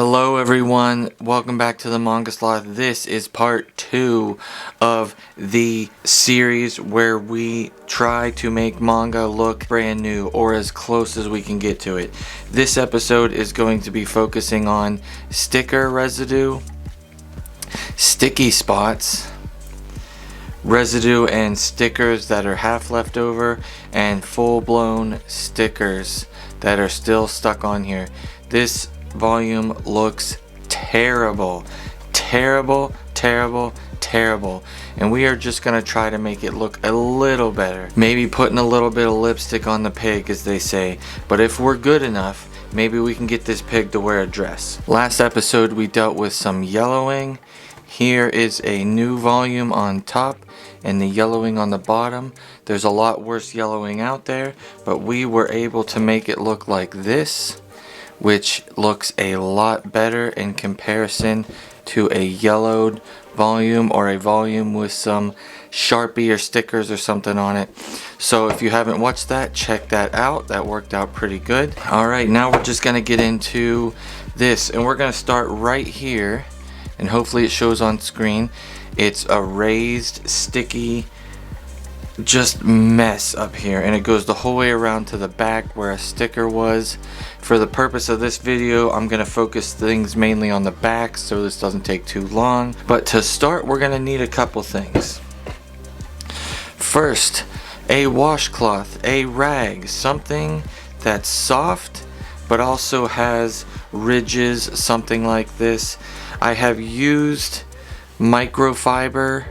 Hello everyone, welcome back to the MangaSloth. This is part 2 of the series where we try to make manga look brand new or as close as we can get to it. This episode is going to be focusing on sticker residue, sticky spots, residue and stickers that are half left over, and full-blown stickers that are still stuck on here. This volume looks terrible, and we are just gonna try to make it look a little better. Maybe putting a little bit of lipstick on the pig, as they say, but if we're good enough, maybe we can get this pig to wear a dress. Last episode we dealt with some yellowing. Here is a new volume on top and the yellowing on the bottom. There's a lot worse yellowing out there, but we were able to make it look like this, which looks a lot better in comparison to a yellowed volume or a volume with some Sharpie or stickers or something on it. So if you haven't watched that, check that out. That worked out pretty good. Alright, now we're just gonna get into this, and we're gonna start right here, and hopefully it shows on screen. It's a raised sticky just mess up here, and it goes the whole way around to the back where a sticker was. For the purpose of this video, I'm going to focus things mainly on the back so this doesn't take too long. But to start, we're going to need a couple things. First, a washcloth, a rag, something that's soft but also has ridges, something like this. I have used microfiber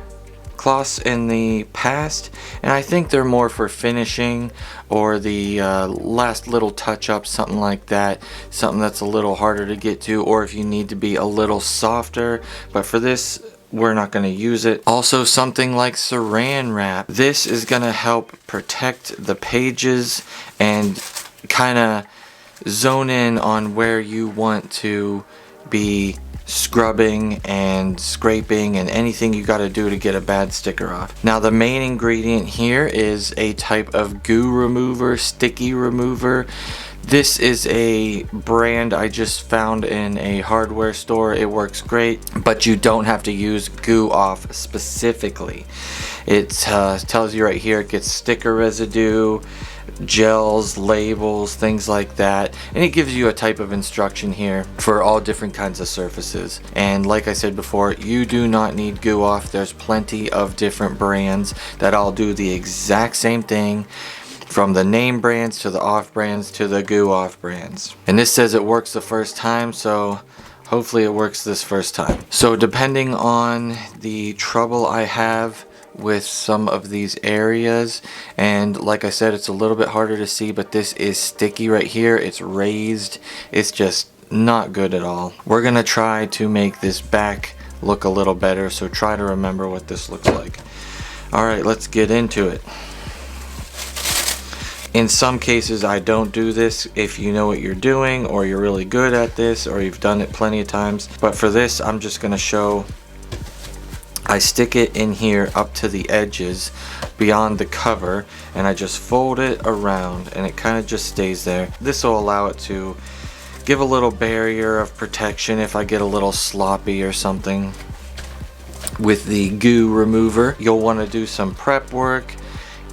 cloths in the past, and I think they're more for finishing or the last little touch-up, something like that, something that's a little harder to get to, or if you need to be a little softer. But for this, we're not going to use it. Also, something like saran wrap. This is going to help protect the pages and kind of zone in on where you want to be scrubbing and scraping and anything you got to do to get a bad sticker off. Now, the main ingredient here is a type of goo remover, sticky remover. This is a brand I just found in a hardware store. It works great, but you don't have to use goo off specifically. It tells you right here it gets sticker residue, gels, labels, things like that, and it gives you a type of instruction here for all different kinds of surfaces. And like I said before, you do not need goo off. There's plenty of different brands that all do the exact same thing, from the name brands to the off brands to the goo off brands. And this says it works the first time, so hopefully it works this first time. So depending on the trouble I have with some of these areas, and like I said, it's a little bit harder to see, but this is sticky right here. It's raised. It's just not good at all. We're gonna try to make this back look a little better, so try to remember what this looks like. Alright, let's get into it. In some cases I don't do this if you know what you're doing, or you're really good at this, or you've done it plenty of times, but for this I'm just gonna show. I stick it in here up to the edges beyond the cover, and I just fold it around, and it kind of just stays there. This will allow it to give a little barrier of protection if I get a little sloppy or something with the goo remover. You'll want to do some prep work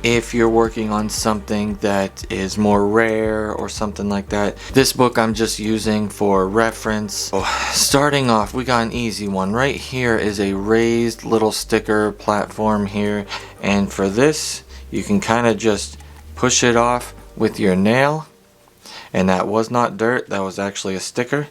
if you're working on something that is more rare or something like that. This book I'm just using for reference. Starting off, we got an easy one. Right here is a raised little sticker platform here, and for this you can kind of just push it off with your nail, and that was not dirt, that was actually a sticker.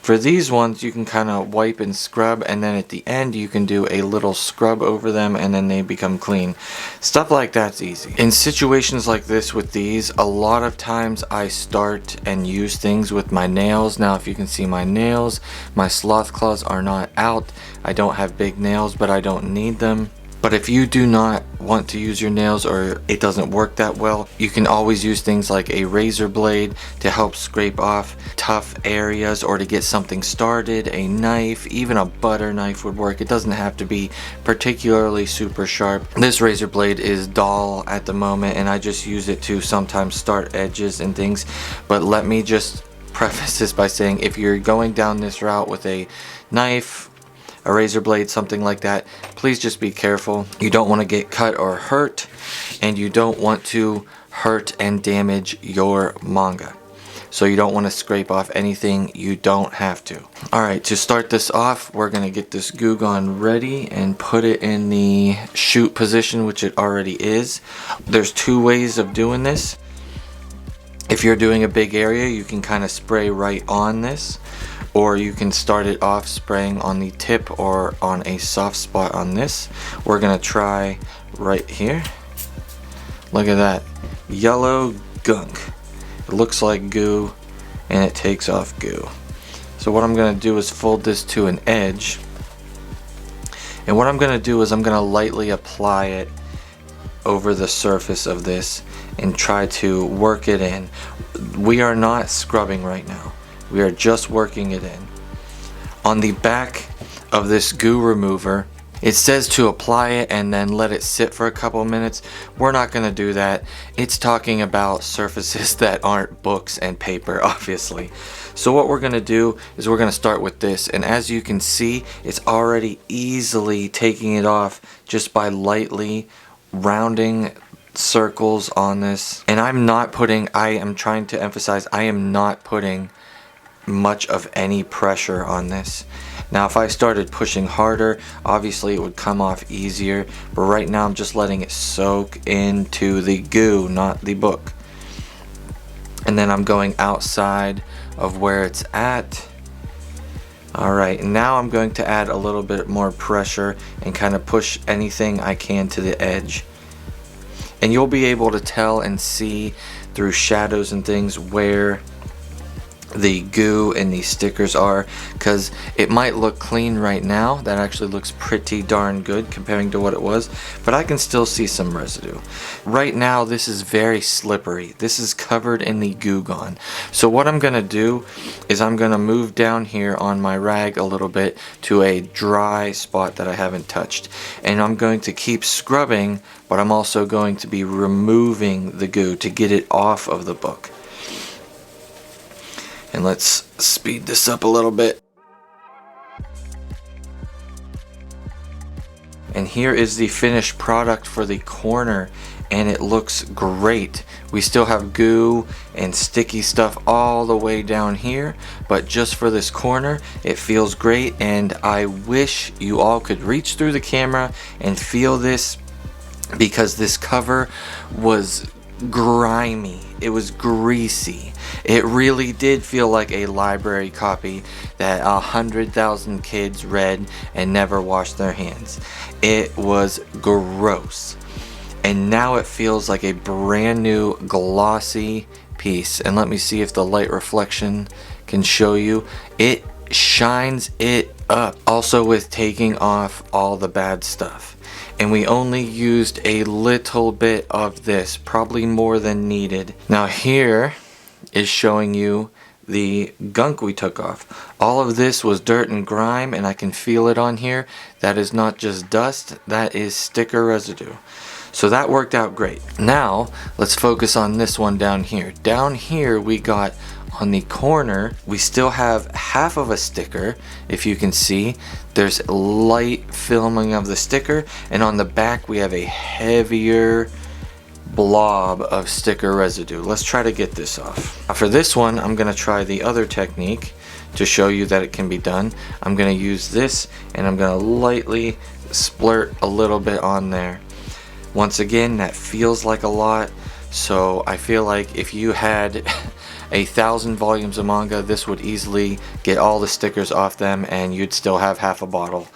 For these ones, you can kind of wipe and scrub, and then at the end you can do a little scrub over them, and then they become clean. Stuff like that's easy. In situations like this with these, a lot of times I start and use things with my nails. Now, if you can see my nails, my sloth claws are not out. I don't have big nails, but I don't need them. But if you do not want to use your nails, or it doesn't work that well, you can always use things like a razor blade to help scrape off tough areas or to get something started. A knife, even a butter knife would work. It doesn't have to be particularly super sharp. This razor blade is dull at the moment, and I just use it to sometimes start edges and things. But let me just preface this by saying if you're going down this route with a knife, a razor blade, something like that, please just be careful. You don't want to get cut or hurt, and you don't want to hurt and damage your manga. So you don't want to scrape off anything you don't have to. Alright, to start this off, we're going to get this glue gun ready and put it in the shoot position, which it already is. There's two ways of doing this. If you're doing a big area, you can kind of spray right on this, or you can start it off spraying on the tip or on a soft spot on this. We're going to try right here. Look at that. Yellow gunk. It looks like goo, and it takes off goo. So what I'm going to do is fold this to an edge, and what I'm going to do is I'm going to lightly apply it over the surface of this and try to work it in. We are not scrubbing right now. We are just working it in. On the back of this goo remover, it says to apply it and then let it sit for a couple minutes. We're not going to do that. It's talking about surfaces that aren't books and paper, obviously. So what we're going to do is we're going to start with this, and as you can see, it's already easily taking it off just by lightly rounding circles on this. And I am trying to emphasize, I am not putting much of any pressure on this. Now if I started pushing harder, obviously it would come off easier, but right now I'm just letting it soak into the goo, not the book. And then I'm going outside of where it's at. Alright, now I'm going to add a little bit more pressure and kind of push anything I can to the edge. And you'll be able to tell and see through shadows and things where the goo and the stickers are, because it might look clean right now. That actually looks pretty darn good comparing to what it was, but I can still see some residue. Right now this is very slippery. This is covered in the goo gone. So what I'm gonna do is I'm gonna move down here on my rag a little bit to a dry spot that I haven't touched, and I'm going to keep scrubbing, but I'm also going to be removing the goo to get it off of the book. And let's speed this up a little bit. And here is the finished product for the corner, and it looks great. We still have goo and sticky stuff all the way down here, but just for this corner it feels great, and I wish you all could reach through the camera and feel this, because this cover was grimy, it was greasy. It really did feel like a library copy that 100,000 kids read and never washed their hands. It was gross. And now it feels like a brand new glossy piece. And let me see if the light reflection can show you. It shines it up. Also with taking off all the bad stuff. And we only used a little bit of this, probably more than needed. Now here is showing you the gunk we took off. All of this was dirt and grime, and I can feel it on here. That is not just dust, that is sticker residue. So that worked out great. Now let's focus on this one down here. Down here we got on the corner, we still have half of a sticker. If you can see, there's light filming of the sticker, and on the back we have a heavier blob of sticker residue. Let's try to get this off. For this one, I'm going to try the other technique to show you that it can be done. I'm going to use this, and I'm going to lightly splurt a little bit on there. Once again, that feels like a lot, so I feel like if you had 1,000 volumes of manga, this would easily get all the stickers off them and you'd still have half a bottle.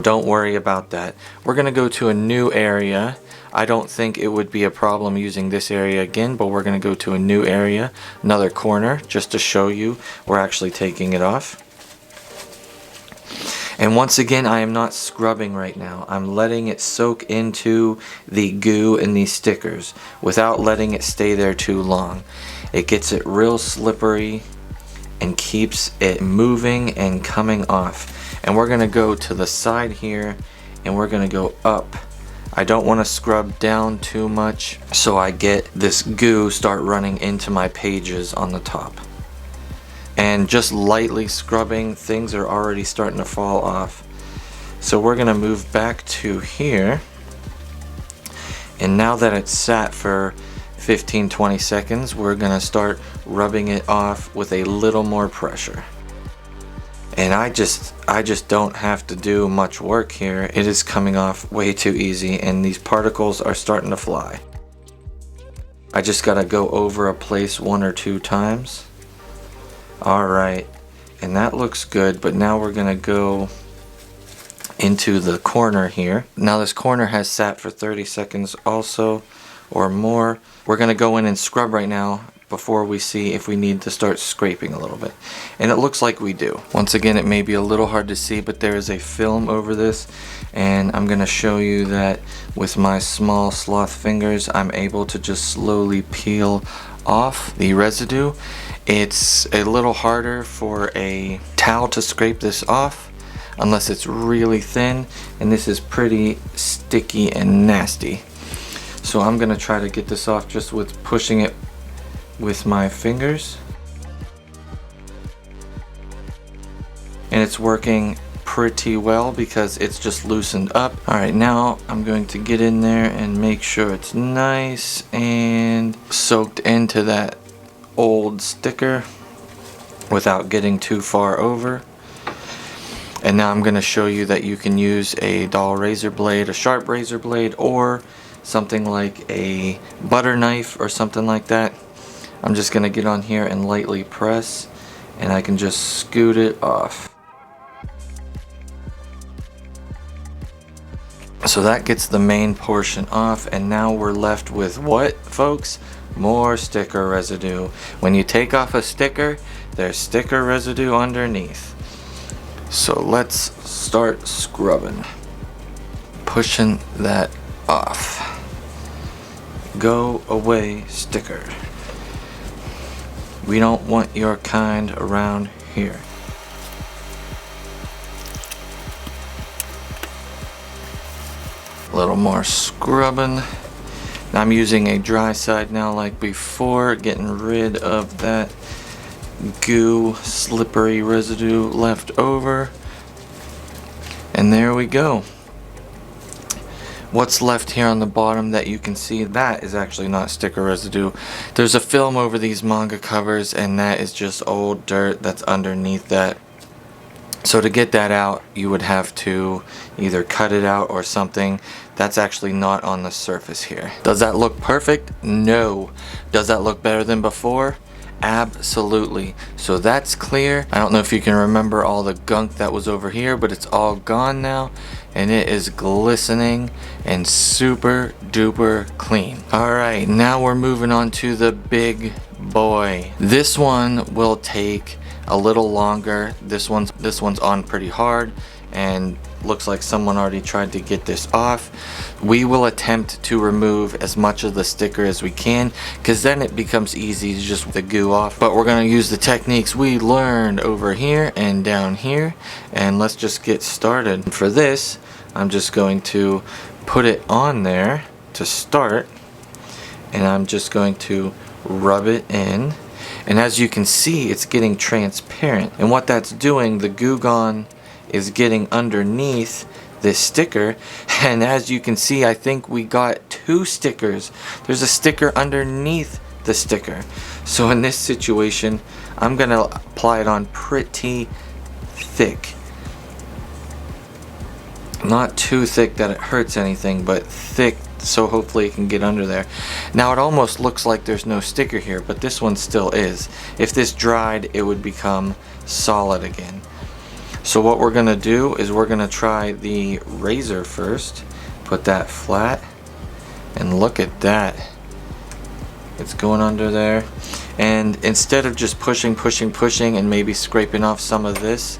Don't worry about that. We're going to go to a new area. I don't think it would be a problem using this area again, but we're going to go to a new area, another corner, just to show you we're actually taking it off. And once again, I am not scrubbing right now. I'm letting it soak into the goo and these stickers without letting it stay there too long. It gets it real slippery and keeps it moving and coming off. And we're going to go to the side here, and we're going to go up. I don't want to scrub down too much, so I get this goo start running into my pages on the top. and just lightly scrubbing, things are already starting to fall off. So we're gonna move back to here, and now that it's sat for 15-20 seconds, we're gonna start rubbing it off with a little more pressure. And I just don't have to do much work here. It is coming off way too easy, and these particles are starting to fly. I just gotta go over a place 1 or 2 times. Alright, and that looks good, but now we're gonna go into the corner here. Now this corner has sat for 30 seconds also, or more. We're gonna go in and scrub right now before we see if we need to start scraping a little bit. And it looks like we do. Once again, it may be a little hard to see, but there is a film over this, and I'm gonna show you that with my small sloth fingers, I'm able to just slowly peel off the residue. It's a little harder for a towel to scrape this off unless it's really thin, and this is pretty sticky and nasty. So I'm gonna try to get this off just with pushing it with my fingers, and it's working pretty well because it's just loosened up. Alright, now I'm going to get in there and make sure it's nice and soaked into that old sticker without getting too far over. And now I'm going to show you that you can use a dull razor blade, a sharp razor blade, or something like a butter knife or something like that. I'm just going to get on here and lightly press, and I can just scoot it off. So that gets the main portion off, and now we're left with what, folks? More sticker residue. When you take off a sticker, there's sticker residue underneath. So let's start scrubbing. Pushing that off. Go away, sticker. We don't want your kind around here. A little more scrubbing. Now I'm using a dry side now like before, getting rid of that goo, slippery residue left over. And there we go. What's left here on the bottom that you can see, that is actually not sticker residue. There's a film over these manga covers, and that is just old dirt that's underneath that. So to get that out, you would have to either cut it out or something. That's actually not on the surface here. Does that look perfect? No. Does that look better than before? Absolutely. So that's clear. I don't know if you can remember all the gunk that was over here, but it's all gone now, and it is glistening and super duper clean. Alright, now we're moving on to the big boy. This one will take a little longer. This one's on pretty hard, and looks like someone already tried to get this off. We will attempt to remove as much of the sticker as we can, because then it becomes easy to just get the goo off. But we're going to use the techniques we learned over here and down here, and let's just get started. For this, I'm just going to put it on there to start, and I'm just going to rub it in. And as you can see, it's getting transparent, and what that's doing, the Goo Gone is getting underneath this sticker. And as you can see, I think we got 2 stickers. There's a sticker underneath the sticker. So in this situation, I'm gonna apply it on pretty thick. Not too thick that it hurts anything, but thick so hopefully it can get under there. Now it almost looks like there's no sticker here, but this one still is. If this dried, it would become solid again. So what we're gonna do is we're gonna try the razor first. Put that flat, and look at that. It's going under there. And instead of just pushing and maybe scraping off some of this,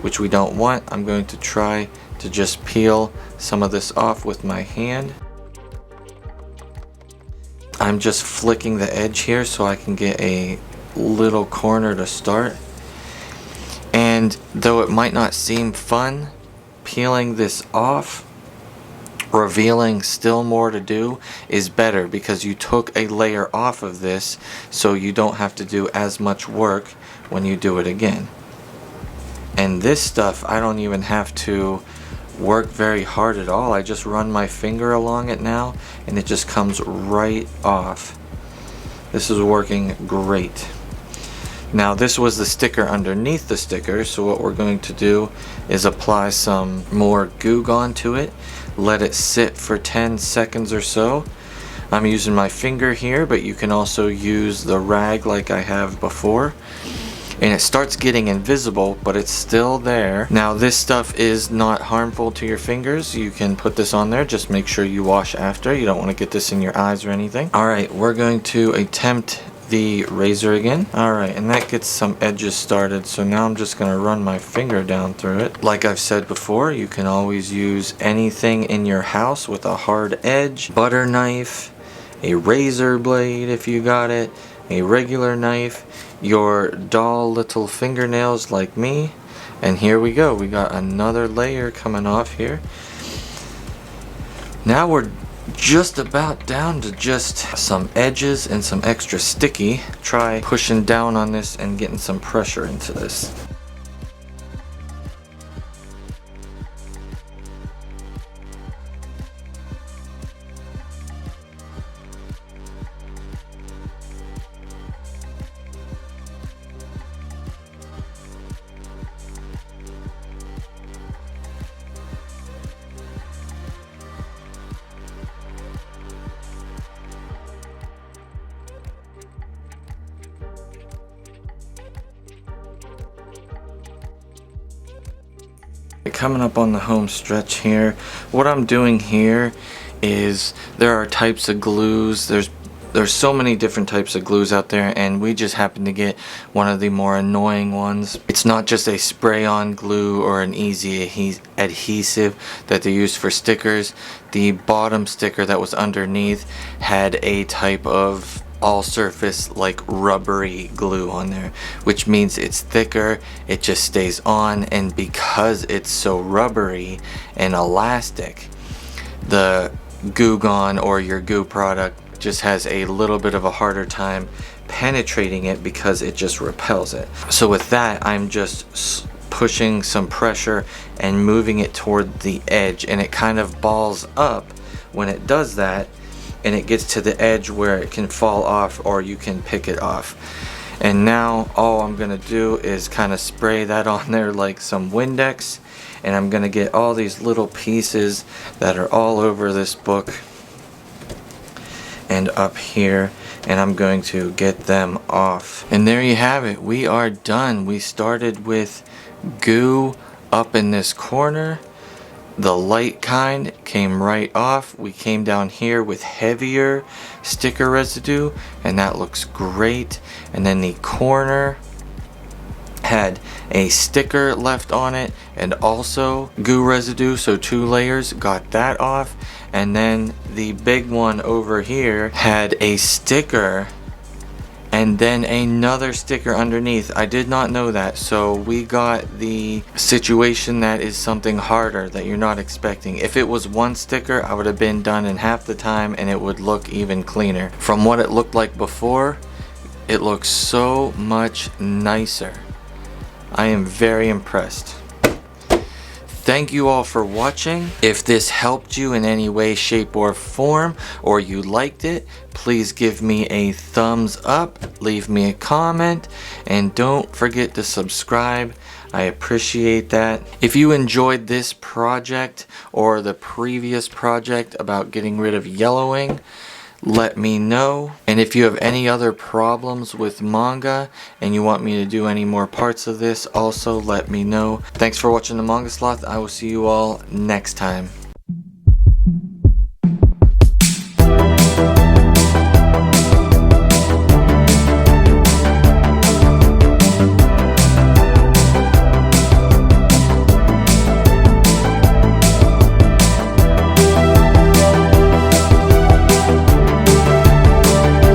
which we don't want, I'm going to try to just peel some of this off with my hand. I'm just flicking the edge here so I can get a little corner to start. And though it might not seem fun, peeling this off, revealing still more to do, is better because you took a layer off of this, so you don't have to do as much work when you do it again. And this stuff, I don't even have to work very hard at all. I just run my finger along it now and it just comes right off. This is working great. Now this was the sticker underneath the sticker, so what we're going to do is apply some more Goo Gone to it, let it sit for 10 seconds or so. I'm using my finger here, but you can also use the rag like I have before. And it starts getting invisible, but it's still there. Now this stuff is not harmful to your fingers. You can put this on there, just make sure you wash after. You don't want to get this in your eyes or anything. Alright, we're going to attempt the razor again. Alright, and that gets some edges started, so now I'm just going to run my finger down through it. Like I've said before, you can always use anything in your house with a hard edge, butter knife, a razor blade if you got it, a regular knife, your dull little fingernails like me, and here we go. We got another layer coming off here. Now we're just about down to just some edges and some extra sticky. Try pushing down on this and getting some pressure into this. Coming up on the home stretch here, what I'm doing here is there are types of glues. There's so many different types of glues out there, and we just happen to get one of the more annoying ones. It's not just a spray-on glue or an easy adhesive that they use for stickers. The bottom sticker that was underneath had a type of all-surface like rubbery glue on there, which means it's thicker, it just stays on, and because it's so rubbery and elastic, the Goo Gone or your goo product just has a little bit of a harder time penetrating it because it just repels it. So with that, I'm just pushing some pressure and moving it toward the edge, and it kind of balls up when it does that, and it gets to the edge where it can fall off or you can pick it off. And now all I'm gonna do is kind of spray that on there like some Windex, and I'm gonna get all these little pieces that are all over this book and up here, and I'm going to get them off. And there you have it, we are done. We started with goo up in this corner. The light kind came right off. We came down here with heavier sticker residue, and that looks great. And then the corner had a sticker left on it and also goo residue, so 2 layers, got that off. And then the big one over here had a sticker and then another sticker underneath. I did not know that, so we got the situation that is something harder that you're not expecting. If it was one sticker, I would have been done in half the time and it would look even cleaner. From what it looked like before, it looks so much nicer. I am very impressed. Thank you all for watching. If this helped you in any way, shape, or form, or you liked it, please give me a thumbs up, leave me a comment, and don't forget to subscribe. I appreciate that. If you enjoyed this project or the previous project about getting rid of yellowing, let me know. And if you have any other problems with manga and you want me to do any more parts of this, also let me know. Thanks for watching The Manga Sloth. I will see you all next time.